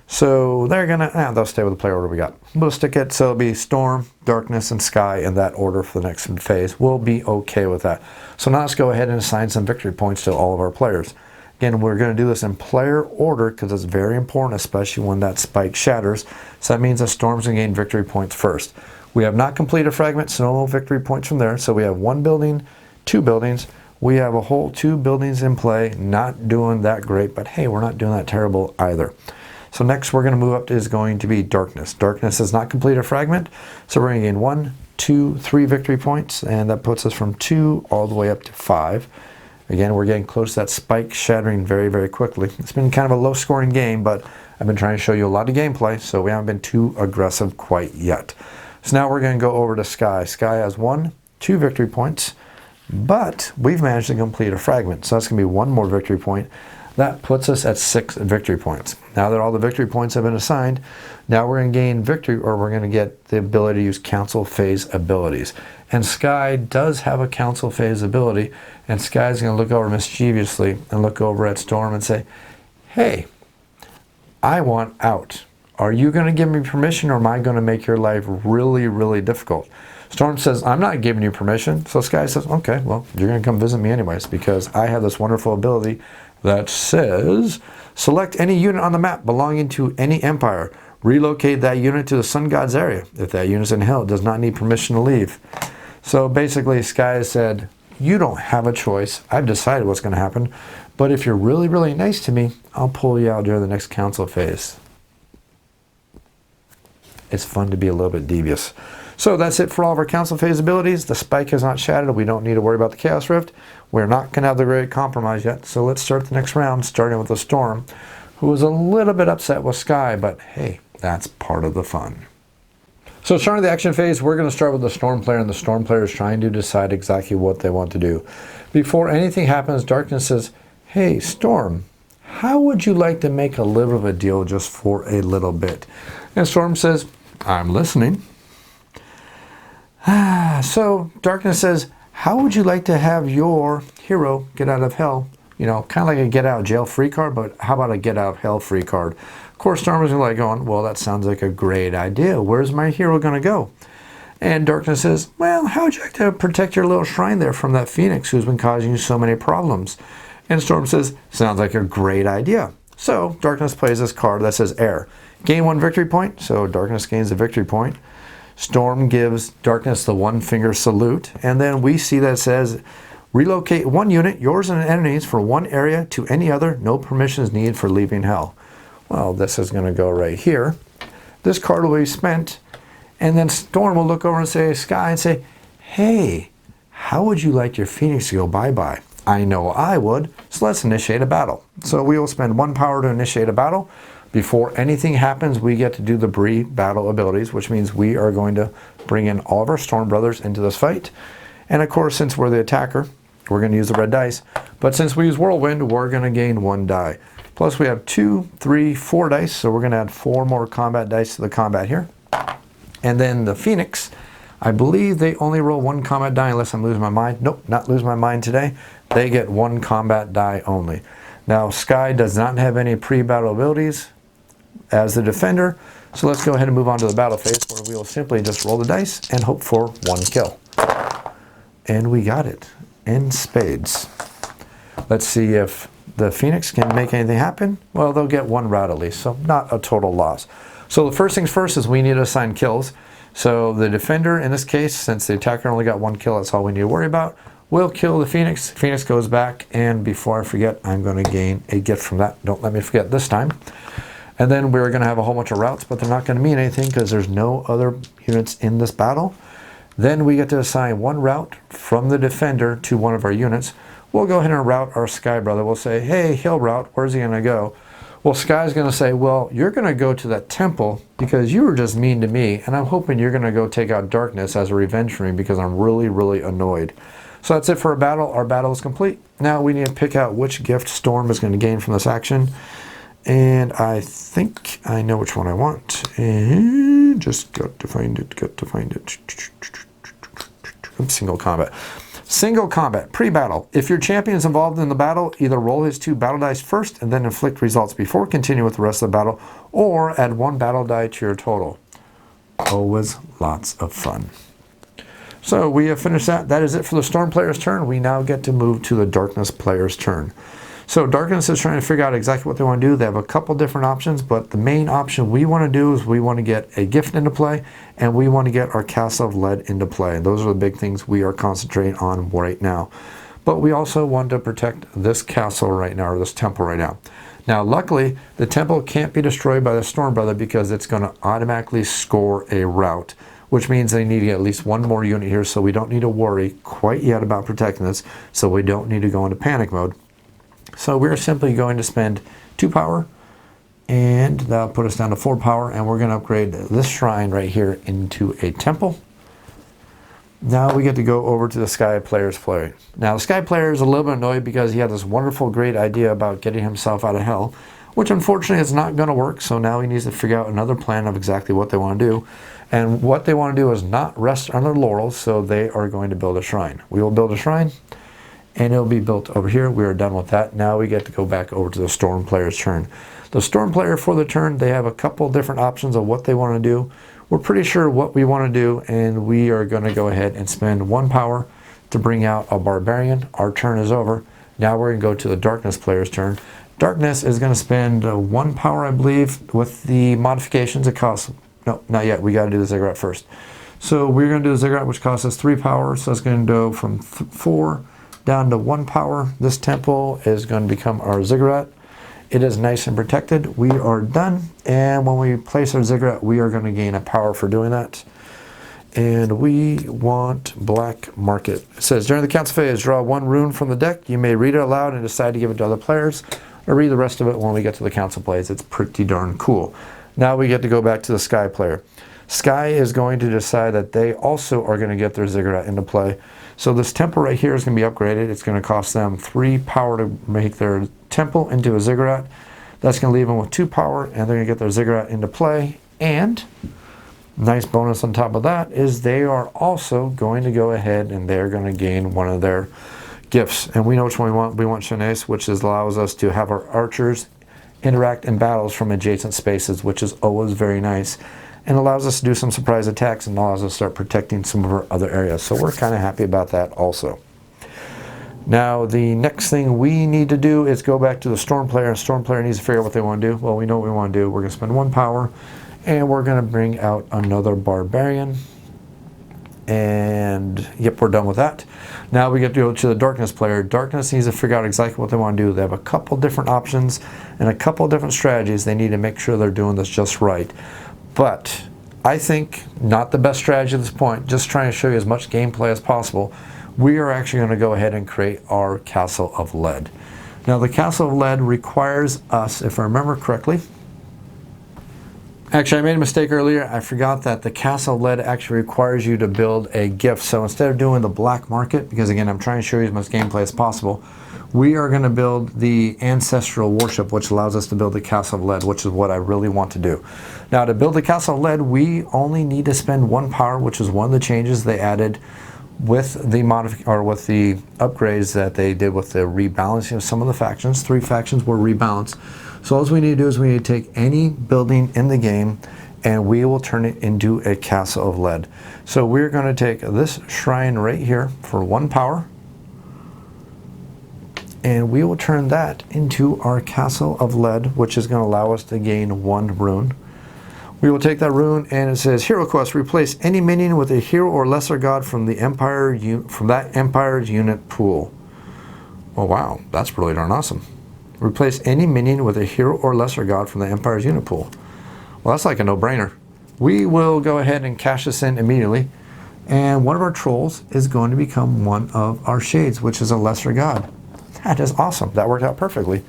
S1: So they're going to, they'll stay with the player order we got. We'll stick it, so it'll be Storm, Darkness, and Sky in that order for the next phase. We'll be okay with that. So now let's go ahead and assign some victory points to all of our players. Again, we're going to do this in player order because it's very important, especially when that spike shatters. So that means the Storm's going to gain victory points first. We have not completed fragments, so no victory points from there. So we have 1 building, 2 buildings. We have a whole 2 buildings in play. Not doing that great, but hey, we're not doing that terrible either. So next we're going to move up to is going to be Darkness. Darkness has not completed a fragment, so we're going to gain 1, 2, 3 victory points, and that puts us from 2 all the way up to 5. Again, we're getting close to that spike shattering very, very quickly. It's been kind of a low-scoring game, but I've been trying to show you a lot of gameplay, so we haven't been too aggressive quite yet. So now we're going to go over to Sky. Sky has 1, 2 victory points, but we've managed to complete a fragment. So that's going to be 1 more victory point. That puts us at 6 victory points. Now that all the victory points have been assigned, now we're going to gain victory, or we're going to get the ability to use council phase abilities. And Sky does have a council phase ability, and Sky's going to look over mischievously and look over at Storm and say, hey, I want out. Are you going to give me permission, or am I going to make your life really, really difficult? Storm says, I'm not giving you permission. So Sky says, okay, well, you're going to come visit me anyways because I have this wonderful ability that says, select any unit on the map belonging to any empire. Relocate that unit to the Sun God's area. If that unit's in hell, it does not need permission to leave. So basically, Sky said, you don't have a choice. I've decided what's going to happen. But if you're really, really nice to me, I'll pull you out during the next council phase. It's fun to be a little bit devious. So that's it for all of our council phase abilities. The spike has not shattered. We don't need to worry about the Chaos Rift. We're not going to have the Great Compromise yet. So let's start the next round, starting with the Storm, who was a little bit upset with Sky, but hey, that's part of the fun. So starting the action phase, we're going to start with the Storm player, and the Storm player is trying to decide exactly what they want to do. Before anything happens, Darkness says, hey, Storm, how would you like to make a little bit of a deal just for a little bit? And Storm says, I'm listening. So Darkness says, how would you like to have your hero get out of hell? You know, kind of like a get out of jail free card, but how about a get out of hell free card? Of course, Storm is like going, well, that sounds like a great idea. Where's my hero going to go? And Darkness says, well, how would you like to protect your little shrine there from that Phoenix who's been causing you so many problems? And Storm says, sounds like a great idea. So Darkness plays this card that says air. Gain 1 victory point, so Darkness gains a victory point. Storm gives Darkness the 1-finger salute, and then we see that it says, relocate 1 unit, yours and an enemy's, from 1 area to any other. No permissions needed for leaving hell. Well, this is going to go right here. This card will be spent, and then Storm will look over and say, Sky, and say, hey, how would you like your Phoenix to go bye-bye? I know I would, so let's initiate a battle. So we will spend 1 power to initiate a battle. Before anything happens, we get to do the Bree battle abilities, which means we are going to bring in all of our Storm brothers into this fight. And of course, since we're the attacker, we're going to use the red dice. But since we use Whirlwind, we're going to gain 1 die. Plus we have 2, 3, 4 dice, so we're going to add 4 more combat dice to the combat here. And then the Phoenix, I believe they only roll 1 combat die unless I'm losing my mind. Nope, not losing my mind today. They get 1 combat die only. Now, Sky does not have any pre-battle abilities as the defender, so let's go ahead and move on to the battle phase, where we will simply just roll the dice and hope for 1 kill. And we got it in spades. Let's see if the Phoenix can make anything happen. Well, they'll get one route at least, so not a total loss. So the first things first is we need to assign kills. So the defender, in this case, since the attacker only got one kill, that's all we need to worry about. We'll kill the Phoenix. Phoenix goes back, and before I forget, I'm going to gain a gift from that. Don't let me forget this time. And then we're going to have a whole bunch of routes, but they're not going to mean anything because there's no other units in this battle. Then we get to assign one route from the defender to one of our units. We'll go ahead and route our Sky brother. We'll say, hey, he'll route. Where's he going to go? Well, Sky's going to say, well, you're going to go to that temple because you were just mean to me, and I'm hoping you're going to go take out Darkness as a revenge for me because I'm really, really annoyed. So that's it for a battle. Our battle is complete. Now we need to pick out which gift Storm is going to gain from this action. And I think I know which one I want. And just got to find it, Single combat. Single combat, pre-battle. If your champion is involved in the battle, either roll his 2 battle dice first and then inflict results before continuing with the rest of the battle, or add 1 battle die to your total. Always lots of fun. So we have finished that. That is it for the Storm player's turn. We now get to move to the Darkness player's turn. So Darkness is trying to figure out exactly what they want to do. They have a couple different options, but the main option we want to do is we want to get a gift into play, and we want to get our Castle of Lead into play. Those are the big things we are concentrating on right now. But we also want to protect this castle right now, or this temple right now. Now, luckily, the temple can't be destroyed by the Storm Brother because it's going to automatically score a route, which means they need to get at least one more unit here, so we don't need to worry quite yet about protecting this, so we don't need to go into panic mode. So we're simply going to spend 2 power, and that'll put us down to 4 power, and we're going to upgrade this shrine right here into a temple. Now we get to go over to the Sky player's play. Now the Sky player is a little bit annoyed because he had this wonderful, great idea about getting himself out of hell, which unfortunately is not going to work, so now he needs to figure out another plan of exactly what they want to do. And what they want to do is not rest on their laurels, so they are going to build a shrine. We will build a shrine, and it'll be built over here. We are done with that. Now we get to go back over to the Storm player's turn. The Storm player for the turn, they have a couple different options of what they want to do. We're pretty sure what we want to do, and we are going to go ahead and spend 1 power to bring out a Barbarian. Our turn is over. Now we're going to go to the Darkness player's turn. Darkness is going to spend 1 power, I believe, with the modifications it costs. No, not yet. We got to do the ziggurat first. So we're going to do the ziggurat, which costs us 3 power. So it's going to go from 4 down to 1 power. This temple is going to become our ziggurat. It is nice and protected. We are done. And when we place our ziggurat, we are going to gain a power for doing that. And we want Black Market. It says, during the council phase, draw 1 rune from the deck. You may read it aloud and decide to give it to other players, or read the rest of it when we get to the council plays. It's pretty darn cool. Now we get to go back to the Sky player. Sky is going to decide that they also are going to get their ziggurat into play. So this temple right here is going to be upgraded. It's going to cost them 3 power to make their temple into a ziggurat. That's going to leave them with 2 power, and they're going to get their ziggurat into play. And nice bonus on top of that is they are also going to go ahead and they're going to gain one of their gifts. And we know which one we want. We want Shanace, which allows us to have our archers interact in battles from adjacent spaces, which is always very nice, and allows us to do some surprise attacks and allows us to start protecting some of our other areas. So we're kind of happy about that also. Now the next thing we need to do is go back to the Storm player, and Storm player needs to figure out what they want to do. Well, we know what we want to do. We're going to spend 1 power, and we're going to bring out another Barbarian. And yep, we're done with that. Now we get to go to the Darkness player. Darkness needs to figure out exactly what they want to do. They have a couple different options and a couple different strategies. They need to make sure they're doing this just right. But I think not the best strategy at this point, just trying to show you as much gameplay as possible. We are actually going to go ahead and create our Castle of Lead. Now the Castle of Lead requires us, if I remember correctly, actually, I made a mistake earlier. I forgot that the Castle of Lead actually requires you to build a gift. So instead of doing the Black Market, because again, I'm trying to show you as much gameplay as possible, we are going to build the Ancestral Worship, which allows us to build the Castle of Lead, which is what I really want to do. Now, to build the Castle of Lead, we only need to spend 1 power, which is one of the changes they added with the with the upgrades that they did with the rebalancing of some of the factions. 3 factions were rebalanced. So all we need to do is we need to take any building in the game and we will turn it into a Castle of Lead. So we're going to take this shrine right here for 1 power. And we will turn that into our Castle of Lead, which is going to allow us to gain 1 rune. We will take that rune, and it says, Hero Quest, replace any minion with a hero or lesser god from the Empire from that Empire's unit pool. Oh wow, that's really darn awesome. Replace any minion with a hero or lesser god from the Empire's unit pool. Well, that's like a no-brainer. We will go ahead and cash this in immediately. And one of our trolls is going to become one of our shades, which is a lesser god. That is awesome. That worked out perfectly.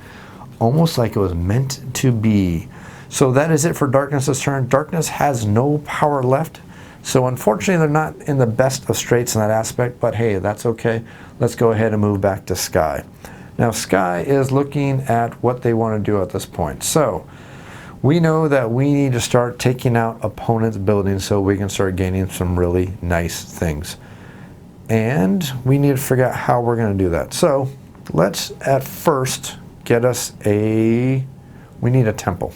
S1: Almost like it was meant to be. So that is it for Darkness this turn. Darkness has no power left. So unfortunately, they're not in the best of straits in that aspect. But hey, that's okay. Let's go ahead and move back to Sky. Now, Sky is looking at what they want to do at this point. So we know that we need to start taking out opponents' buildings so we can start gaining some really nice things. And we need to figure out how we're going to do that. So let's at first get us we need a temple.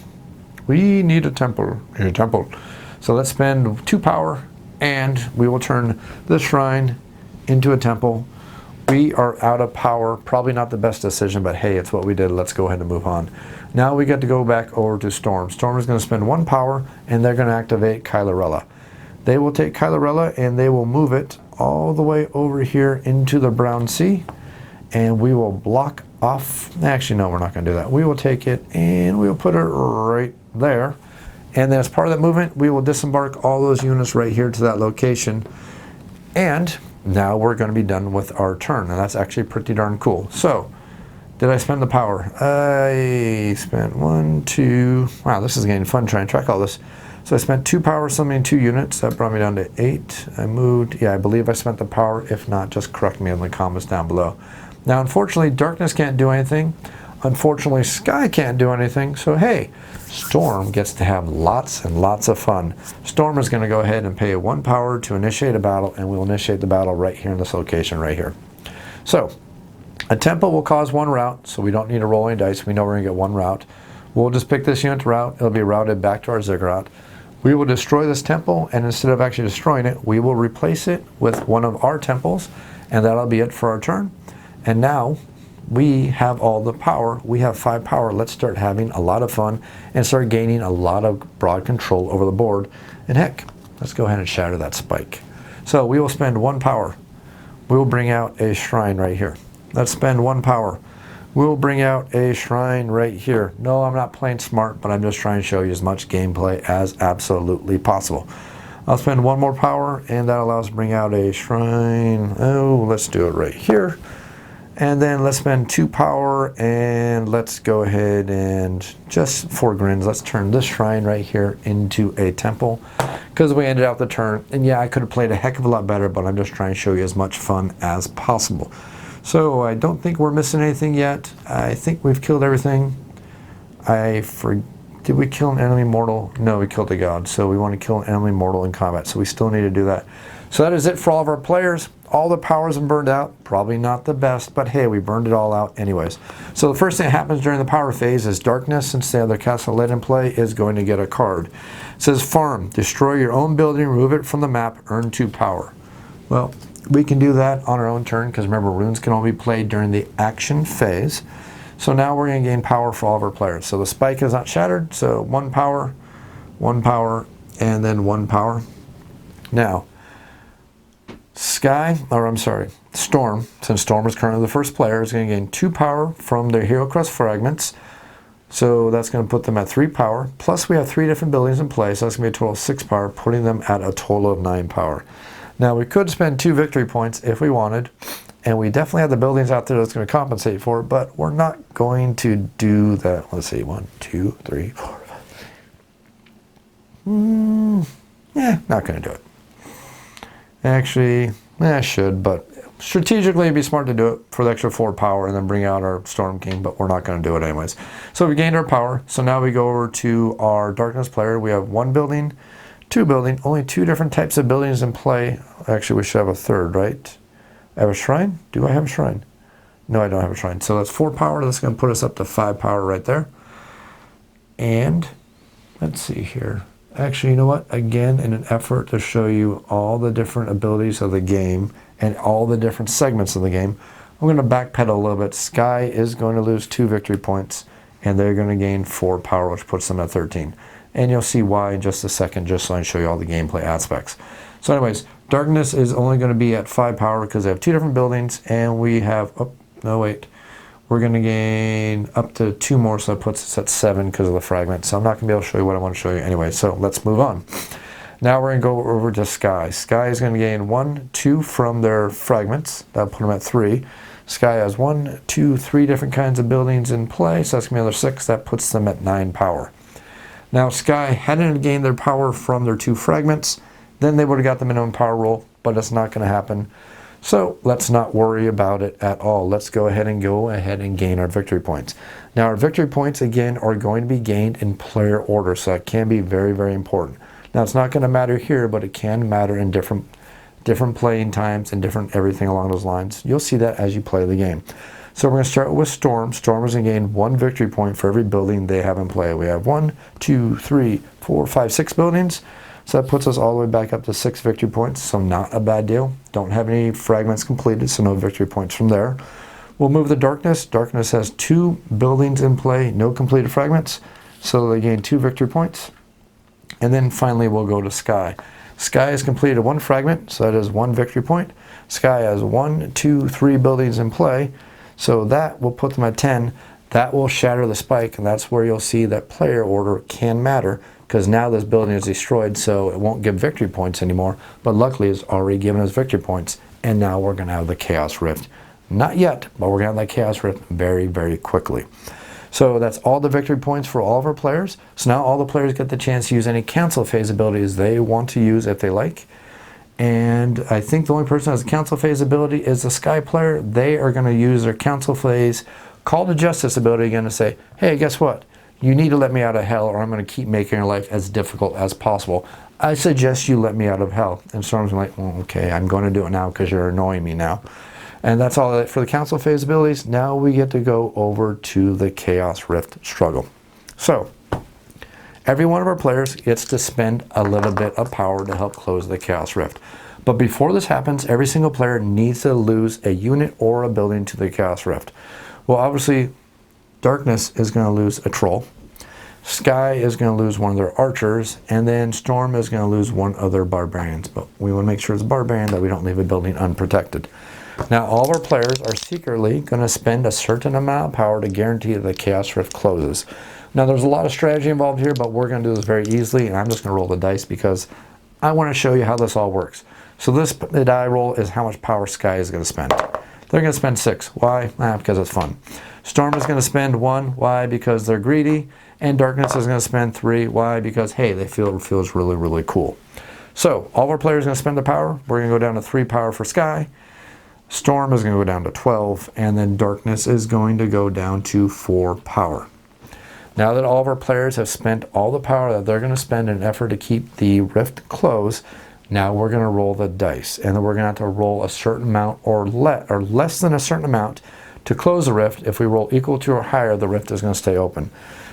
S1: We need a temple. So let's spend 2 power and we will turn this shrine into a temple. We are out of power. Probably not the best decision, but hey, it's what we did. Let's go ahead and move on. Now we get to go back over to Storm. Storm is going to spend 1 power and they're going to activate Kylorella. They will take Kylorella and they will move it all the way over here into the Brown Sea. And we will block off, actually no, we're not going to do that. We will take it and we will put it right there. And then as part of that movement, we will disembark all those units right here to that location. And now we're going to be done with our turn. And that's actually pretty darn cool. So, did I spend the power? I spent 1, 2, wow, this is getting fun trying to track all this. So I spent 2 power summoning 2 units. That brought me down to 8. I moved, yeah, I believe I spent the power. If not, just correct me in the comments down below. Now, unfortunately, Darkness can't do anything. Unfortunately, Sky can't do anything. So, hey, Storm gets to have lots and lots of fun. Storm is going to go ahead and pay 1 power to initiate a battle, and we'll initiate the battle right here in this location right here. So, a temple will cause 1 route, so we don't need to roll any dice. We know we're going to get 1 route. We'll just pick this unit to route. It'll be routed back to our ziggurat. We will destroy this temple, and instead of actually destroying it, we will replace it with one of our temples, and that'll be it for our turn. And now we have all the power. We have 5 power. Let's start having a lot of fun and start gaining a lot of broad control over the board. And heck, let's go ahead and shatter that spike. So we will spend 1 power. We will bring out a shrine right here. Let's spend 1 power. We'll bring out a shrine right here. No, I'm not playing smart, but I'm just trying to show you as much gameplay as absolutely possible. I'll spend 1 more power, and that allows us to bring out a shrine. Oh, let's do it right here. And then let's spend 2 power, and let's go ahead and just for grins, let's turn this shrine right here into a temple because we ended out the turn. And yeah, I could have played a heck of a lot better, but I'm just trying to show you as much fun as possible. So I don't think we're missing anything yet. I think we've killed everything. Did we kill an enemy mortal? No, we killed a god. So we want to kill an enemy mortal in combat. So we still need to do that. So that is it for all of our players. All the powers have burned out. Probably not the best, but hey, we burned it all out anyways. So the first thing that happens during the power phase is Darkness, since they have their Castle Lead in play, is going to get a card. It says Farm. Destroy your own building, remove it from the map, earn 2 power. Well, we can do that on our own turn because remember, runes can only be played during the action phase. So now we're going to gain power for all of our players. So the spike is not shattered, so 1 power, and then 1 power. Now, Storm, since Storm is currently the first player, is going to gain 2 power from their Hero Crest fragments. So that's going to put them at 3 power. Plus we have 3 different buildings in play, so that's going to be a total of 6 power, putting them at a total of 9 power. Now we could spend 2 victory points if we wanted, and we definitely have the buildings out there that's going to compensate for it, but we're not going to do that. Let's see, 1, 2, 3, 4, 5. Not going to do it. Actually, I should, but strategically it'd be smart to do it for the extra 4 power and then bring out our Storm King, but we're not going to do it anyways. So we gained our power, so now we go over to our Darkness player. We have 1 building, 2 building, only 2 different types of buildings in play. Actually, we should have a 3rd, right? I have a shrine? Do I have a shrine? No, I don't have a shrine. So that's 4 power. That's going to put us up to 5 power right there. And let's see here. Actually, you know what? Again, in an effort to show you all the different abilities of the game and all the different segments of the game, I'm going to backpedal a little bit. Sky is going to lose 2 victory points, and they're going to gain 4 power, which puts them at 13. And you'll see why in just a second, just so I can show you all the gameplay aspects. So anyways, Darkness is only going to be at 5 power because they have 2 different buildings, and we have, oh, no wait, we're going to gain up to 2 more, so that puts us at 7 because of the fragment. So I'm not going to be able to show you what I want to show you anyway, so let's move on. Now we're going to go over to Sky. Sky is going to gain 1, 2 from their fragments. That'll put them at 3. Sky has 1, 2, 3 different kinds of buildings in play, so that's going to be another 6. That puts them at 9 power. Now Sky hadn't gained their power from their 2 fragments, then they would have got the minimum power roll, but it's not going to happen. So let's not worry about it at all. Let's go ahead and gain our victory points. Now our victory points again are going to be gained in player order, so that can be very, very important. Now it's not going to matter here, but it can matter in different playing times and different everything along those lines. You'll see that as you play the game. So we're going to start with Storm. Storm is going to gain 1 victory point for every building they have in play. We have 1, 2, 3, 4, 5, 6 buildings. So that puts us all the way back up to 6 victory points, so not a bad deal. Don't have any fragments completed, so no victory points from there. We'll move to Darkness. Darkness has 2 buildings in play, no completed fragments, so they gain 2 victory points. And then finally we'll go to Sky. Sky has completed 1 fragment, so that is 1 victory point. Sky has 1, 2, 3 buildings in play, so that will put them at 10. That will shatter the spike, and that's where you'll see that player order can matter, because now this building is destroyed, so it won't give victory points anymore, but luckily it's already given us victory points, and now we're going to have the Chaos Rift. Not yet, but we're going to have that Chaos Rift very, very quickly. So that's all the victory points for all of our players. So now all the players get the chance to use any cancel phase abilities they want to use if they like. And I think the only person who has a cancel phase ability is the Sky player. They are going to use their cancel phase Call to Justice ability again to say, hey, guess what? You need to let me out of hell, or I'm going to keep making your life as difficult as possible. I suggest you let me out of hell. And Storm's like, well, okay, I'm going to do it now because you're annoying me now. And that's all for the council phase abilities. Now we get to go over to the Chaos Rift struggle. So, every one of our players gets to spend a little bit of power to help close the Chaos Rift. But before this happens, every single player needs to lose a unit or a building to the Chaos Rift. Well, obviously, Darkness is going to lose a troll. Sky is going to lose one of their archers, and then Storm is going to lose one of their barbarians. But we want to make sure it's a barbarian, that we don't leave a building unprotected. Now, all of our players are secretly going to spend a certain amount of power to guarantee that the Chaos Rift closes. Now, there's a lot of strategy involved here, but we're going to do this very easily, and I'm just going to roll the dice because I want to show you how this all works. So the die roll is how much power Sky is going to spend. They're going to spend 6. Why? Because it's fun. Storm is going to spend 1. Why? Because they're greedy. And Darkness is going to spend 3. Why? Because, hey, they feel it feels really, really cool. So, all of our players are going to spend their power. We're going to go down to 3 power for Sky. Storm is going to go down to 12. And then Darkness is going to go down to 4 power. Now that all of our players have spent all the power that they're going to spend in an effort to keep the rift closed, now we're going to roll the dice. And then we're going to have to roll a certain amount or less than a certain amount to close the rift. If we roll equal to or higher, the rift is going to stay open.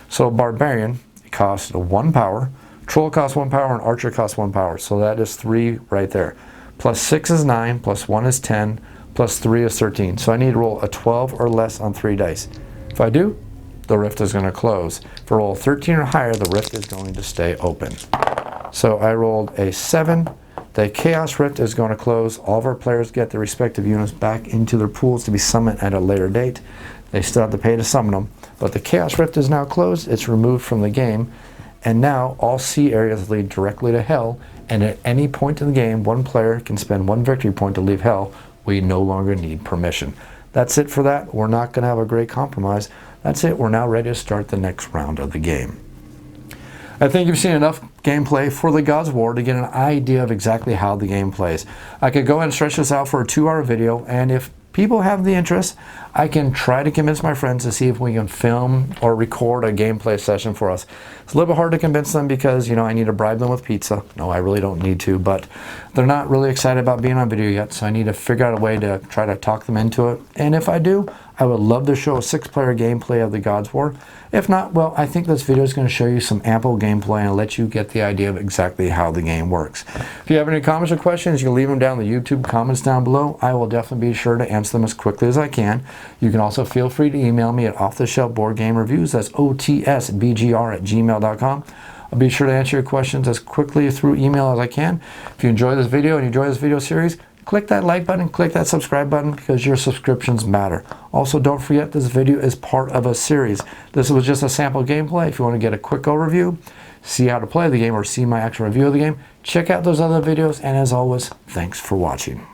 S1: So Barbarian costs 1 power, Troll costs 1 power, and Archer costs 1 power. So that is 3 right there. Plus 6 is 9, plus 1 is 10, plus 3 is 13. So I need to roll a 12 or less on 3 dice. If I do, the rift is going to close. If I roll 13 or higher, the rift is going to stay open. So I rolled a 7. The Chaos Rift is going to close. All of our players get their respective units back into their pools to be summoned at a later date. They still have to pay to summon them. But the Chaos Rift is now closed. It's removed from the game. And now all sea areas lead directly to Hell. And at any point in the game, one player can spend 1 victory point to leave Hell. We no longer need permission. That's it for that. We're not going to have a great compromise. That's it. We're now ready to start the next round of the game. I think you've seen enough gameplay for the God's War to get an idea of exactly how the game plays. I could go ahead and stretch this out for a 2-hour video, and if people have the interest, I can try to convince my friends to see if we can film or record a gameplay session for us. It's a little bit hard to convince them because, you know, I need to bribe them with pizza. No, I really don't need to, but they're not really excited about being on video yet, so I need to figure out a way to try to talk them into it. And if I do, I would love to show a 6-player gameplay of the God's War. If not, well, I think this video is going to show you some ample gameplay and let you get the idea of exactly how the game works. If you have any comments or questions, you can leave them down in the YouTube comments down below. I will definitely be sure to answer them as quickly as I can. You can also feel free to email me at offtheshelfboardgamereviews. That's otsbgr@gmail.com. I'll be sure to answer your questions as quickly through email as I can. If you enjoy this video and you enjoy this video series, click that like button, click that subscribe button, because your subscriptions matter. Also, don't forget this video is part of a series. This was just a sample gameplay. If you want to get a quick overview, see how to play the game, or see my actual review of the game, check out those other videos. And as always, thanks for watching.